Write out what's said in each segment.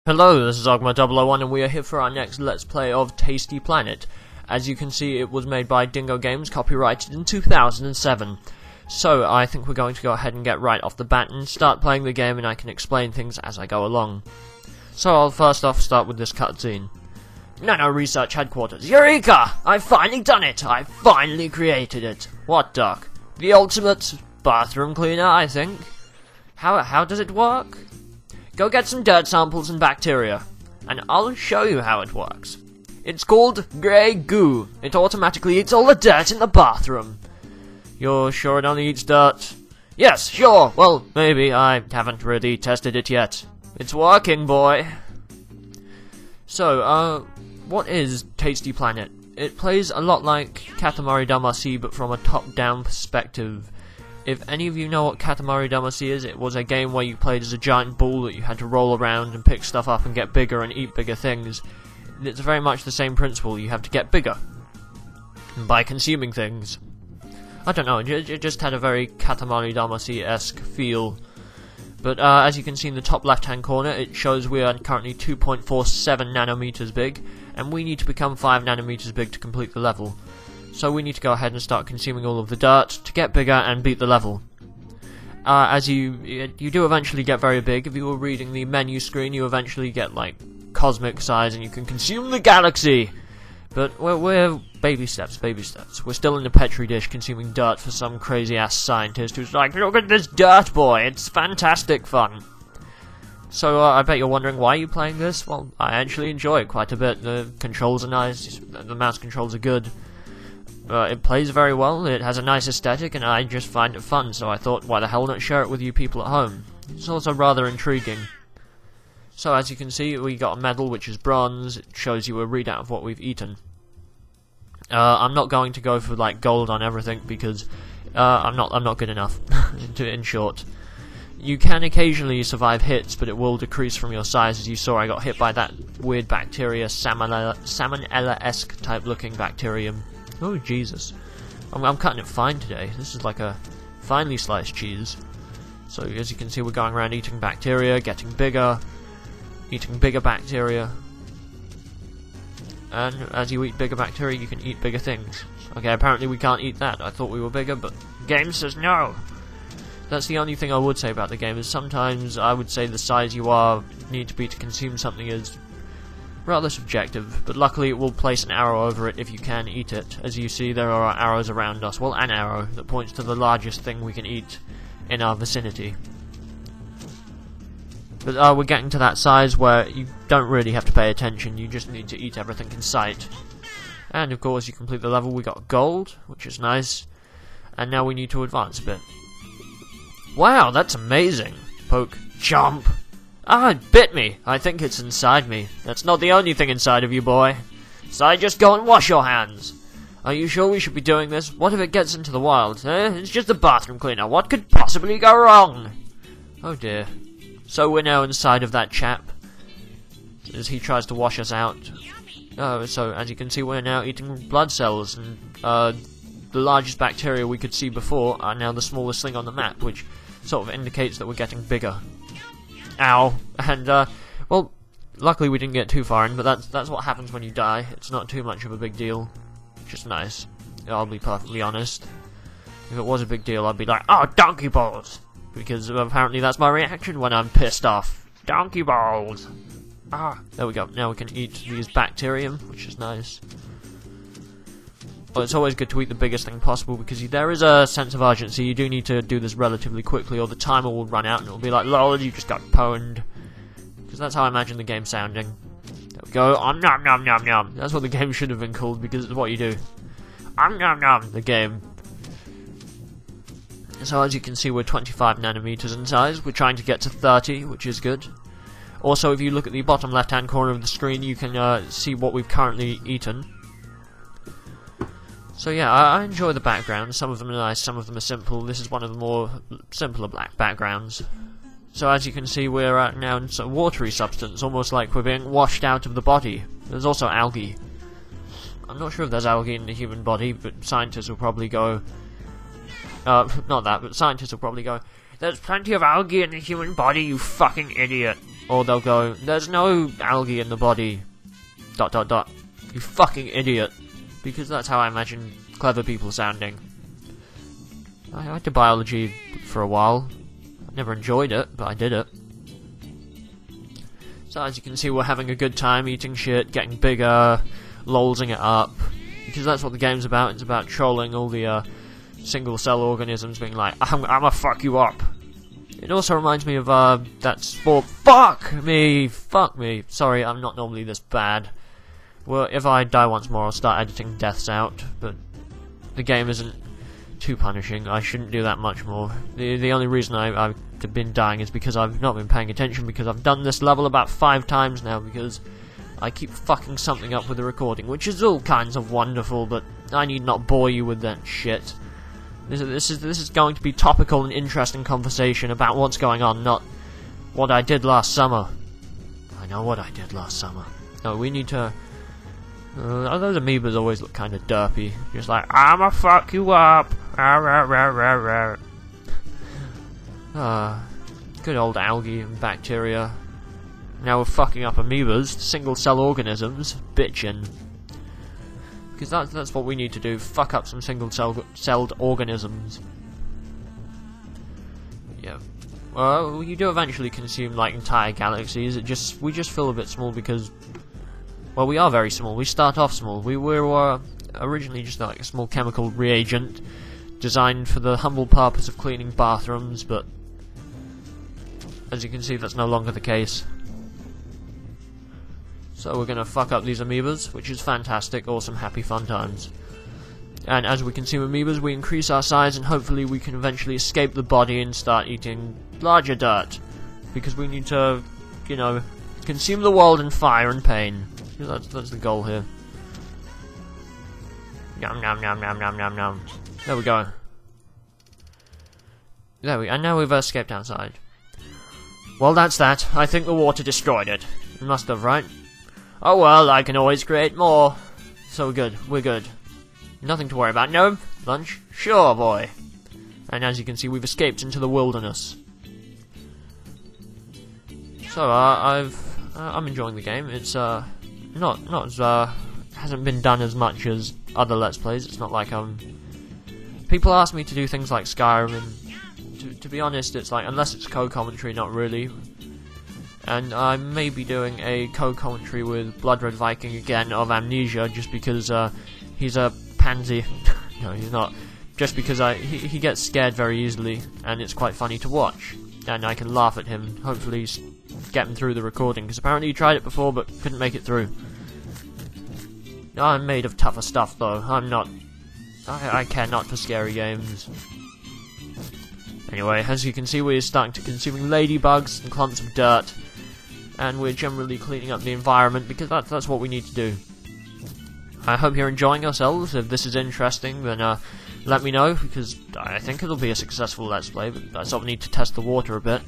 Hello, this is Ogma001 and we are here for our next Let's Play of Tasty Planet. As you can see, it was made by Dingo Games, copyrighted in 2007. So, I think we're going to go ahead and get right off the bat and start playing the game, and I can explain things as I go along. So I'll first off start with this cutscene. Nano Research Headquarters. Eureka! I've finally done it! I've finally created it! What, Doc? The ultimate bathroom cleaner, I think? How does it work? Go get some dirt samples and bacteria, and I'll show you how it works. It's called Grey Goo. It automatically eats all the dirt in the bathroom. You're sure it only eats dirt? Yes, sure. Well, maybe. I haven't really tested it yet. It's working, boy. So, what is Tasty Planet? It plays a lot like Katamari Damacy, but from a top-down perspective. If any of you know what Katamari Damacy is, it was a game where you played as a giant ball that you had to roll around and pick stuff up and get bigger and eat bigger things. It's very much the same principle. You have to get bigger by consuming things. I don't know, it just had a very Katamari Damacy-esque feel. But as you can see in the top left-hand corner, it shows we are currently 2.47 nanometers big, and we need to become 5 nanometers big to complete the level. So we need to go ahead and start consuming all of the dirt to get bigger and beat the level. As you do eventually get very big. If you were reading the menu screen, you eventually get like cosmic size and you can consume the galaxy. But we're baby steps, baby steps. We're still in the petri dish consuming dirt for some crazy ass scientist who's like, look at this dirt boy, it's fantastic fun. So I bet you're wondering, why are you playing this? Well, I actually enjoy it quite a bit. The controls are nice, the mouse controls are good. It plays very well, it has a nice aesthetic, and I just find it fun, so I thought, why the hell not share it with you people at home? It's also rather intriguing. So as you can see, we got a medal, which is bronze. It shows you a readout of what we've eaten. I'm not going to go for like gold on everything, because I'm not good enough, in short. You can occasionally survive hits, but it will decrease from your size. As you saw, I got hit by that weird bacteria, Salmonella-esque type looking bacterium. Oh, Jesus. I'm cutting it fine today. This is like a finely sliced cheese. So, as you can see, we're going around eating bacteria, getting bigger, eating bigger bacteria. And as you eat bigger bacteria, you can eat bigger things. Okay, apparently we can't eat that. I thought we were bigger, but the game says no. That's the only thing I would say about the game, is sometimes I would say the size you need to be to consume something is rather subjective, but luckily it will place an arrow over it if you can eat it. As you see, there are arrows around us. Well, an arrow that points to the largest thing we can eat in our vicinity. But we're getting to that size where you don't really have to pay attention, you just need to eat everything in sight. And of course, you complete the level. We got gold, which is nice, and now we need to advance a bit. Wow, that's amazing! Poke, jump! Ah, it bit me! I think it's inside me. That's not the only thing inside of you, boy. So I just go and wash your hands. Are you sure we should be doing this? What if it gets into the wild? It's just a bathroom cleaner. What could possibly go wrong? Oh dear. So we're now inside of that chap, as he tries to wash us out. Oh, so as you can see, we're now eating blood cells, and the largest bacteria we could see before are now the smallest thing on the map, which sort of indicates that we're getting bigger. Ow. And, well, luckily we didn't get too far in, but that's what happens when you die. It's not too much of a big deal. Just nice. I'll be perfectly honest. If it was a big deal, I'd be like, oh, donkey balls! Because apparently that's my reaction when I'm pissed off. Donkey balls! Ah, there we go. Now we can eat these bacterium, which is nice. Well, it's always good to eat the biggest thing possible, because there is a sense of urgency. You do need to do this relatively quickly, or the timer will run out and it'll be like, lol, you just got pwned. Because that's how I imagine the game sounding. There we go. Nom nom nom nom. That's what the game should have been called, because it's what you do. Nom nom, the game. So as you can see, we're 25 nanometers in size. We're trying to get to 30, which is good. Also, if you look at the bottom left-hand corner of the screen, you can see what we've currently eaten. So yeah, I enjoy the backgrounds. Some of them are nice, some of them are simple. This is one of the more simpler black backgrounds. So as you can see, we're now in some watery substance, almost like we're being washed out of the body. There's also algae. I'm not sure if there's algae in the human body, but scientists will probably go... not that, but scientists will probably go, there's plenty of algae in the human body, you fucking idiot. Or they'll go, there's no algae in the body, ... You fucking idiot. Because that's how I imagine clever people sounding. I went to biology for a while. I never enjoyed it, but I did it. So as you can see, we're having a good time, eating shit, getting bigger, lolzing it up. Because that's what the game's about. It's about trolling all the single-cell organisms, being like, I'm gonna fuck you up. It also reminds me of that sport. Fuck me! Sorry, I'm not normally this bad. Well, if I die once more, I'll start editing deaths out, but the game isn't too punishing. I shouldn't do that much more. The only reason I've been dying is because I've not been paying attention, because I've done this level about 5 times now, because I keep fucking something up with the recording, which is all kinds of wonderful, but I need not bore you with that shit. This is going to be topical and interesting conversation about what's going on, not what I did last summer. I know what I did last summer. No, we need to... those amoebas always look kind of derpy. Just like, I'ma fuck you up. Good old algae and bacteria. Now we're fucking up amoebas, single-cell organisms, bitchin'. Because that's what we need to do, fuck up some single-celled organisms. Yeah. Well, you do eventually consume, like, entire galaxies. We just feel a bit small because... Well, we are very small. We start off small. We were originally just like a small chemical reagent designed for the humble purpose of cleaning bathrooms, but as you can see, that's no longer the case. So we're gonna fuck up these amoebas, which is fantastic, awesome, happy, fun times. And as we consume amoebas, we increase our size, and hopefully we can eventually escape the body and start eating larger dirt. Because we need to, you know, consume the world in fire and pain. That's the goal here. Yum yum yum yum yum yum yum. There we go. And now we've escaped outside. Well, that's that. I think the water destroyed it. It must have, right? Oh well, I can always create more. So we're good. Nothing to worry about. No? Lunch? Sure, boy. And as you can see, we've escaped into the wilderness. So, I'm enjoying the game. It's, hasn't been done as much as other Let's Plays. It's not like, people ask me to do things like Skyrim, and to be honest, it's like, unless it's co-commentary, not really. And I may be doing a co-commentary with Blood Red Viking again of Amnesia, just because, he's a pansy. No, he's not. Just because he gets scared very easily, and it's quite funny to watch. And I can laugh at him, hopefully get him through the recording, because apparently he tried it before but couldn't make it through. I'm made of tougher stuff though, I'm not... I care not for scary games. Anyway, as you can see, we're starting to consuming ladybugs and clumps of dirt, and we're generally cleaning up the environment, because that's what we need to do. I hope you're enjoying yourselves. If this is interesting, then let me know, because I think it'll be a successful Let's Play, but I sort of need to test the water a bit.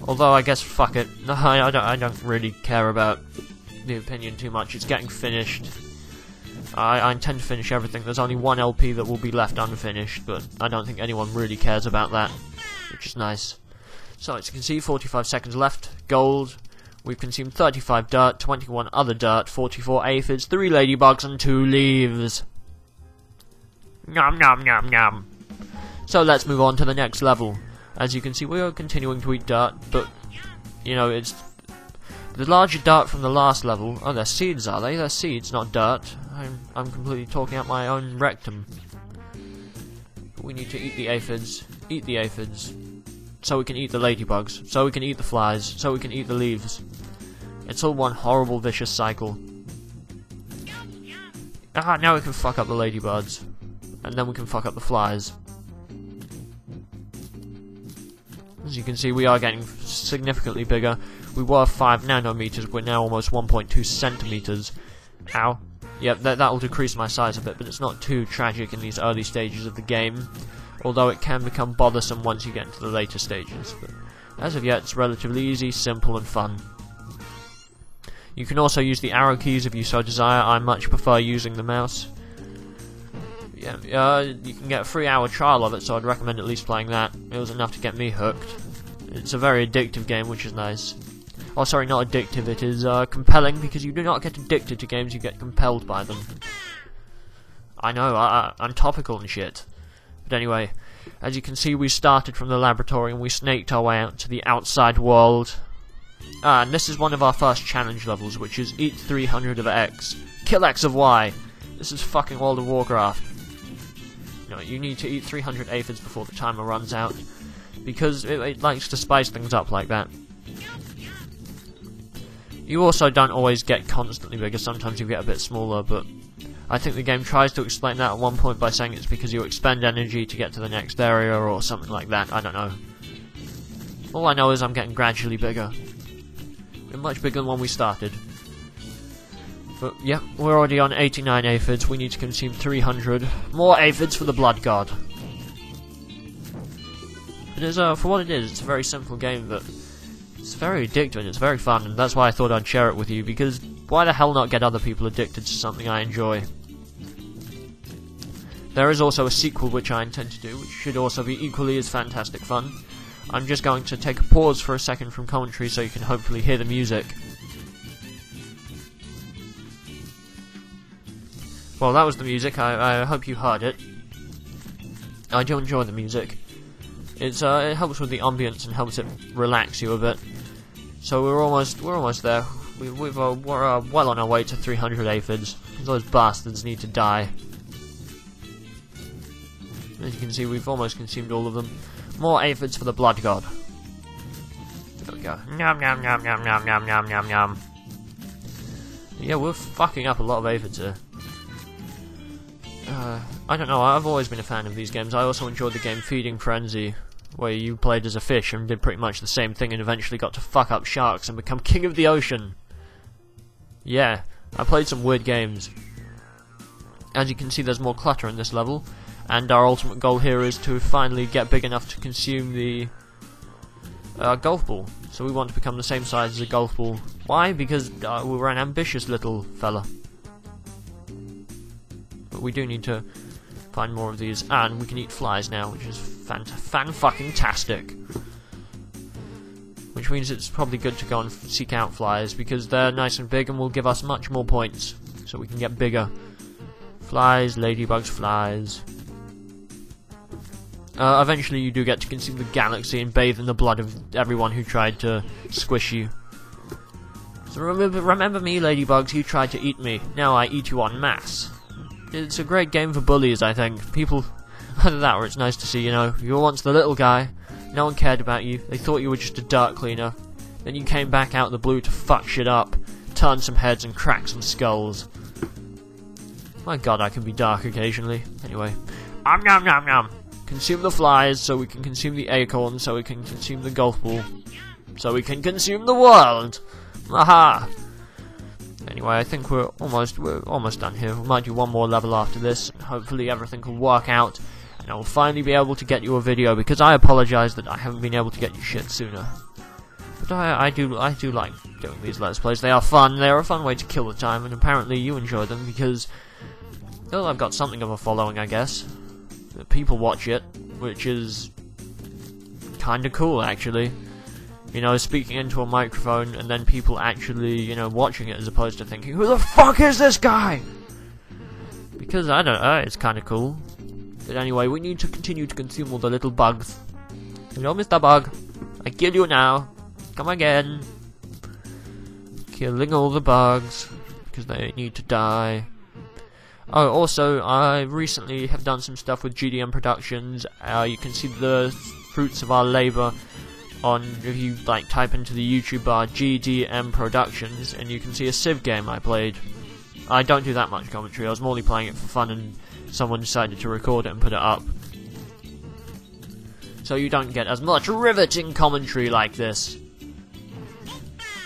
Although, I guess, fuck it. I don't really care about the opinion too much. It's getting finished. I intend to finish everything. There's only one LP that will be left unfinished, but I don't think anyone really cares about that, which is nice. So, as you can see, 45 seconds left. Gold. We've consumed 35 dirt, 21 other dirt, 44 aphids, 3 ladybugs, and 2 leaves. Nom nom nom nom. So let's move on to the next level. As you can see, we are continuing to eat dirt, but, you know, it's the larger dirt from the last level. Oh, they're seeds, are they? They're seeds, not dirt. I'm completely talking out my own rectum. But we need to eat the aphids, so we can eat the ladybugs, so we can eat the flies, so we can eat the leaves. It's all one horrible, vicious cycle. Ah, now we can fuck up the ladybirds. And then we can fuck up the flies. As you can see, we are getting significantly bigger. We were 5 nanometers, we're now almost 1.2 centimeters. Ow. Yep, that'll decrease my size a bit, but it's not too tragic in these early stages of the game. Although it can become bothersome once you get into the later stages. But as of yet, it's relatively easy, simple, and fun. You can also use the arrow keys if you so desire. I much prefer using the mouse. Yeah, you can get a 3-hour trial of it, so I'd recommend at least playing that. It was enough to get me hooked. It's a very addictive game, which is nice. Oh, sorry, not addictive. It is compelling, because you do not get addicted to games, you get compelled by them. I know, I'm topical and shit. But anyway, as you can see, we started from the laboratory and we snaked our way out to the outside world. And this is one of our first challenge levels, which is eat 300 of X. Kill X of Y. This is fucking World of Warcraft. No, you need to eat 300 aphids before the timer runs out, because it likes to spice things up like that. You also don't always get constantly bigger, sometimes you get a bit smaller, but I think the game tries to explain that at one point by saying it's because you expend energy to get to the next area or something like that, I don't know. All I know is I'm getting gradually bigger. We're much bigger than when we started. But yeah, we're already on 89 aphids, we need to consume 300. More aphids for the Blood God. It is, for what it is, it's a very simple game, but it's very addictive and it's very fun, and that's why I thought I'd share it with you, because why the hell not get other people addicted to something I enjoy? There is also a sequel which I intend to do, which should also be equally as fantastic fun. I'm just going to take a pause for a second from commentary so you can hopefully hear the music. Well, that was the music. I hope you heard it. I do enjoy the music. It helps with the ambience and helps it relax you a bit. So we're almost there. We're well on our way to 300 aphids. Those bastards need to die. As you can see, we've almost consumed all of them. More aphids for the Blood God. There we go. Nom nom nom nom nom nom nom nom nom. Yeah, we're fucking up a lot of aphids here. I don't know, I've always been a fan of these games. I also enjoyed the game Feeding Frenzy, where you played as a fish and did pretty much the same thing and eventually got to fuck up sharks and become king of the ocean. Yeah, I played some weird games. As you can see, there's more clutter in this level, and our ultimate goal here is to finally get big enough to consume the golf ball. So we want to become the same size as a golf ball. Why? Because we're an ambitious little fella. But we do need to find more of these, and we can eat flies now, which is fan-fucking-tastic. Which means it's probably good to go and seek out flies, because they're nice and big and will give us much more points, so we can get bigger. Flies, ladybugs, flies. Eventually you do get to consume the galaxy and bathe in the blood of everyone who tried to squish you. So remember me, ladybugs, you tried to eat me. Now I eat you en masse. It's a great game for bullies, I think. People, either that or it's nice to see, you know, you were once the little guy, no one cared about you, they thought you were just a dirt cleaner, then you came back out of the blue to fuck shit up, turn some heads and crack some skulls. My god, I can be dark occasionally. Anyway, nom nom nom. Consume the flies so we can consume the acorn, so we can consume the golf ball, so we can consume the world. Aha! Anyway, I think we're almost done here. We might do one more level after this, and hopefully everything will work out, and I will finally be able to get you a video, because I apologise that I haven't been able to get you shit sooner. But I do like doing these Let's Plays. They are fun, they are a fun way to kill the time, and apparently you enjoy them, because, well, I've got something of a following, I guess. People watch it, which is kinda cool, actually. You know, speaking into a microphone and then people actually, you know, watching it as opposed to thinking, who the fuck is this guy? Because, I don't know, it's kinda cool. But anyway, we need to continue to consume all the little bugs. Hello, Mr. Bug. I kill you now. Come again. Killing all the bugs, because they need to die. Oh, also, I recently have done some stuff with GDM Productions. You can see the fruits of our labour on, if you like type into the YouTube bar GDM Productions, and you can see a Civ game I played. I don't do that much commentary, I was morely playing it for fun and someone decided to record it and put it up. So you don't get as much riveting commentary like this.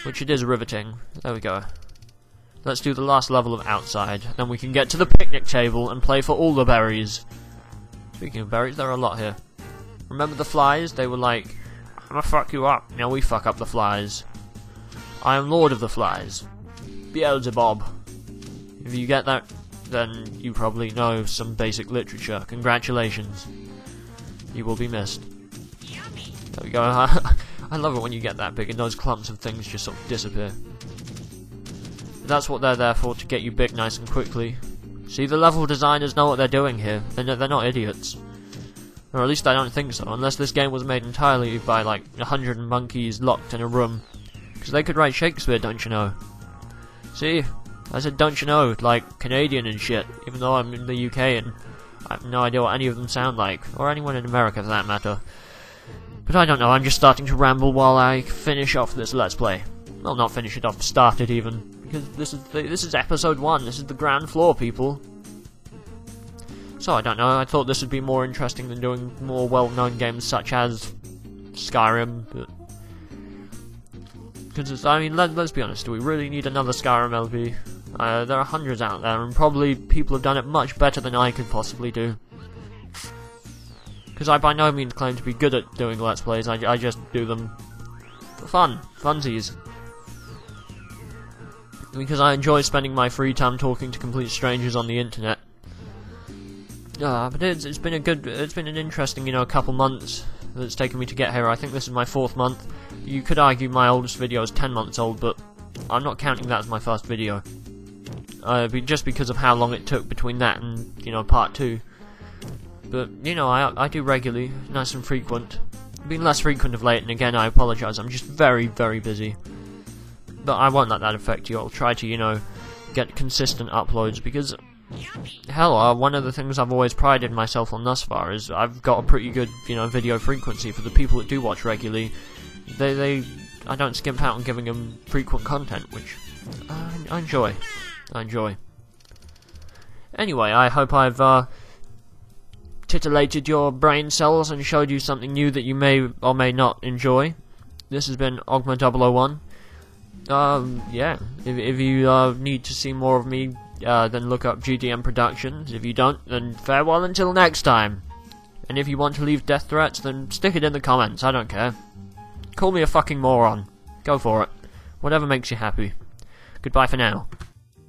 Which it is riveting. There we go. Let's do the last level of outside, then we can get to the picnic table and play for all the berries. Speaking of berries, there are a lot here. Remember the flies? They were like, I'm gonna fuck you up. Now we fuck up the flies. I am Lord of the Flies. Beelzebub. If you get that, then you probably know some basic literature. Congratulations. You will be missed. There we go. I I love it when you get that big and those clumps of things just sort of disappear. That's what they're there for, to get you big nice and quickly. See, the level designers know what they're doing here. They're not idiots. Or at least I don't think so, unless this game was made entirely by like 100 monkeys locked in a room. Because they could write Shakespeare, don't you know? See, I said don't you know, like Canadian and shit, even though I'm in the UK and I have no idea what any of them sound like, or anyone in America for that matter. But I don't know, I'm just starting to ramble while I finish off this Let's Play. Well, not finish it off, start it even. Because this is episode 1, this is the ground floor, people. So I don't know, I thought this would be more interesting than doing more well-known games such as Skyrim, but... Because, I mean, let's be honest, do we really need another Skyrim LP? There are hundreds out there, and probably people have done it much better than I could possibly do. Because I by no means claim to be good at doing Let's Plays, I just do them for fun, funsies. Because I enjoy spending my free time talking to complete strangers on the internet. But it's been an interesting, couple months that's taken me to get here. I think this is my 4th month. You could argue my oldest video is 10 months old, but I'm not counting that as my first video. Just because of how long it took between that and, part 2. But, I do regularly, nice and frequent. Been less frequent of late, and again, I apologise, I'm just very, very busy. But I won't let that affect you. I'll try to, get consistent uploads, because, hell, one of the things I've always prided myself on thus far is I've got a pretty good, video frequency for the people that do watch regularly. I don't skimp out on giving them frequent content, which I enjoy. Anyway, I hope I've titillated your brain cells and showed you something new that you may or may not enjoy. This has been Ogma001. Yeah, if you need to see more of me, then look up GDM Productions. If you don't, then farewell until next time. And if you want to leave death threats, then stick it in the comments, I don't care. Call me a fucking moron. Go for it. Whatever makes you happy. Goodbye for now.